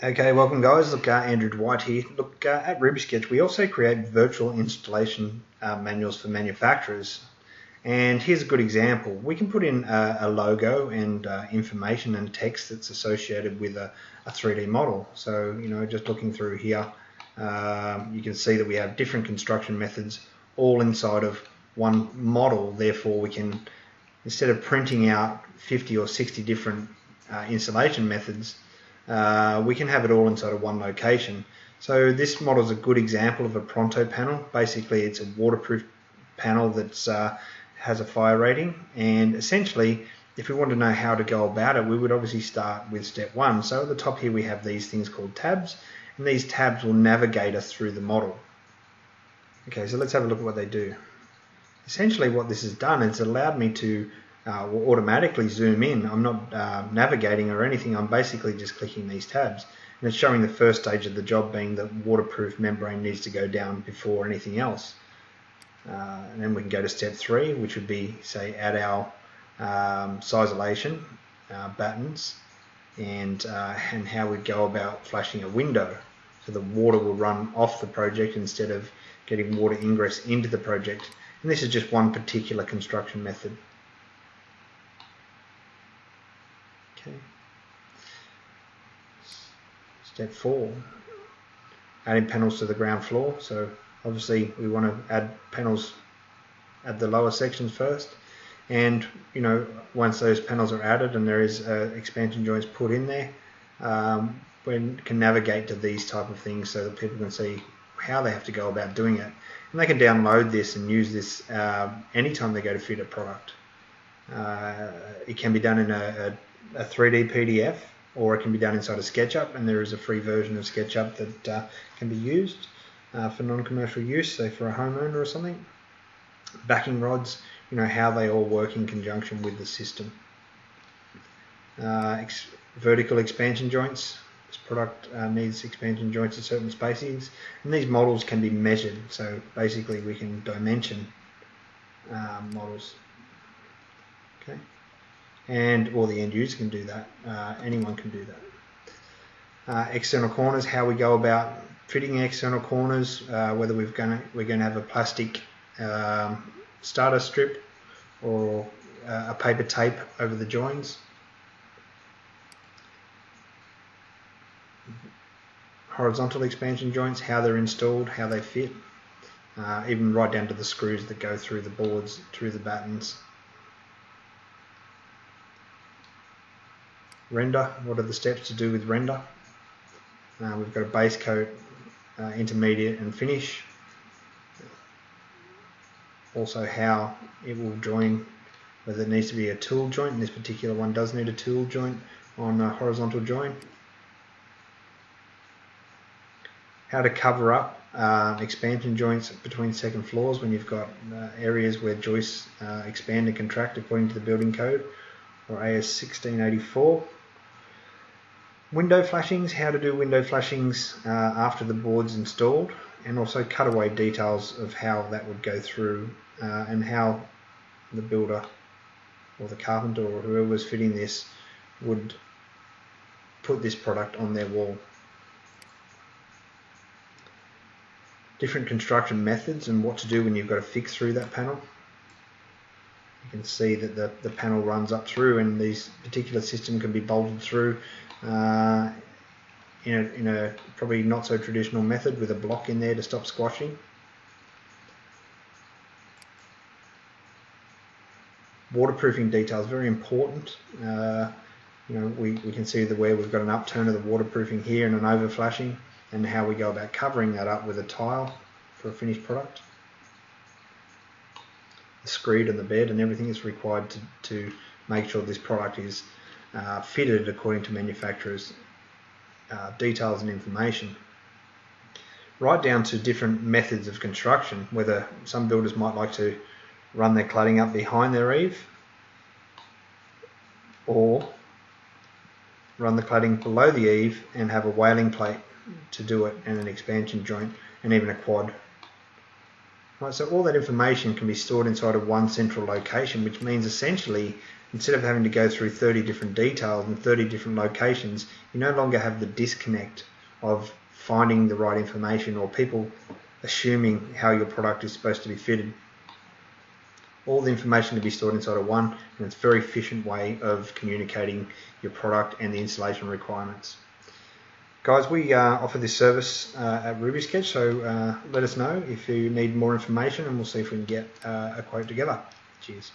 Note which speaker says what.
Speaker 1: Okay, welcome guys. Look, Andrew Dwight here. Look, at RubySketch we also create virtual installation manuals for manufacturers. And here's a good example. We can put in a logo and information and text that's associated with a 3D model. So, just looking through here, you can see that we have different construction methods all inside of one model. Therefore, we can, instead of printing out 50 or 60 different installation methods, we can have it all inside of one location. So this model is a good example of a Pronto panel. Basically, it's a waterproof panel that has a fire rating, and essentially, if we want to know how to go about it, we would obviously start with step one. So at the top here we have these things called tabs, and these tabs will navigate us through the model. Okay, so let's have a look at what they do. Essentially what this has done is allowed me to will automatically zoom in. I'm not navigating or anything. I'm basically just clicking these tabs, and it's showing the first stage of the job being that waterproof membrane needs to go down before anything else. And then we can go to step 3, which would be, say, add our sisolation battens and how we go about flashing a window, so the water will run off the project instead of getting water ingress into the project. And this is just one particular construction method. Okay. Step 4, adding panels to the ground floor. So obviously we want to add panels at the lower sections first, and once those panels are added and there is expansion joints put in there, we can navigate to these type of things so that people can see how they have to go about doing it, and they can download this and use this anytime they go to fit a product. It can be done in a 3D PDF, or it can be done inside of SketchUp, and there is a free version of SketchUp that can be used for non-commercial use, say for a homeowner or something. Backing rods, how they all work in conjunction with the system. Vertical expansion joints. This product needs expansion joints at certain spacings, and these models can be measured. So basically we can dimension models. Okay. Or the end user can do that. Anyone can do that. External corners, how we go about fitting external corners, whether we're going to have a plastic starter strip or a paper tape over the joins. Horizontal expansion joints, how they're installed, how they fit, even right down to the screws that go through the boards, through the battens. Render, what are the steps to do with render? We've got a base coat, intermediate and finish. Also how it will join, whether it needs to be a tool joint, and this particular one does need a tool joint on a horizontal join. How to cover up expansion joints between second floors when you've got areas where joists expand and contract according to the building code, or AS 1684. Window flashings, how to do window flashings after the board's installed, and also cutaway details of how that would go through and how the builder or the carpenter or whoever was fitting this would put this product on their wall. Different construction methods and what to do when you've got to fix through that panel. You can see that the panel runs up through, and this particular system can be bolted through in a probably not so traditional method with a block in there to stop squashing. Waterproofing details, very important. We can see where we've got an upturn of the waterproofing here and an overflashing, and how we go about covering that up with a tile for a finished product. The screed and the bed and everything is required to make sure this product is fitted according to manufacturer's details and information. Right down to different methods of construction, whether some builders might like to run their cladding up behind their eave, or run the cladding below the eave and have a wailing plate to do it, and an expansion joint, and even a quad. Right, so all that information can be stored inside of one central location, which means essentially Instead of having to go through 30 different details and 30 different locations, you no longer have the disconnect of finding the right information or people assuming how your product is supposed to be fitted. All the information can be stored inside of one, and it's a very efficient way of communicating your product and the installation requirements. Guys, we offer this service at RubySketch, so let us know if you need more information and we'll see if we can get a quote together. Cheers.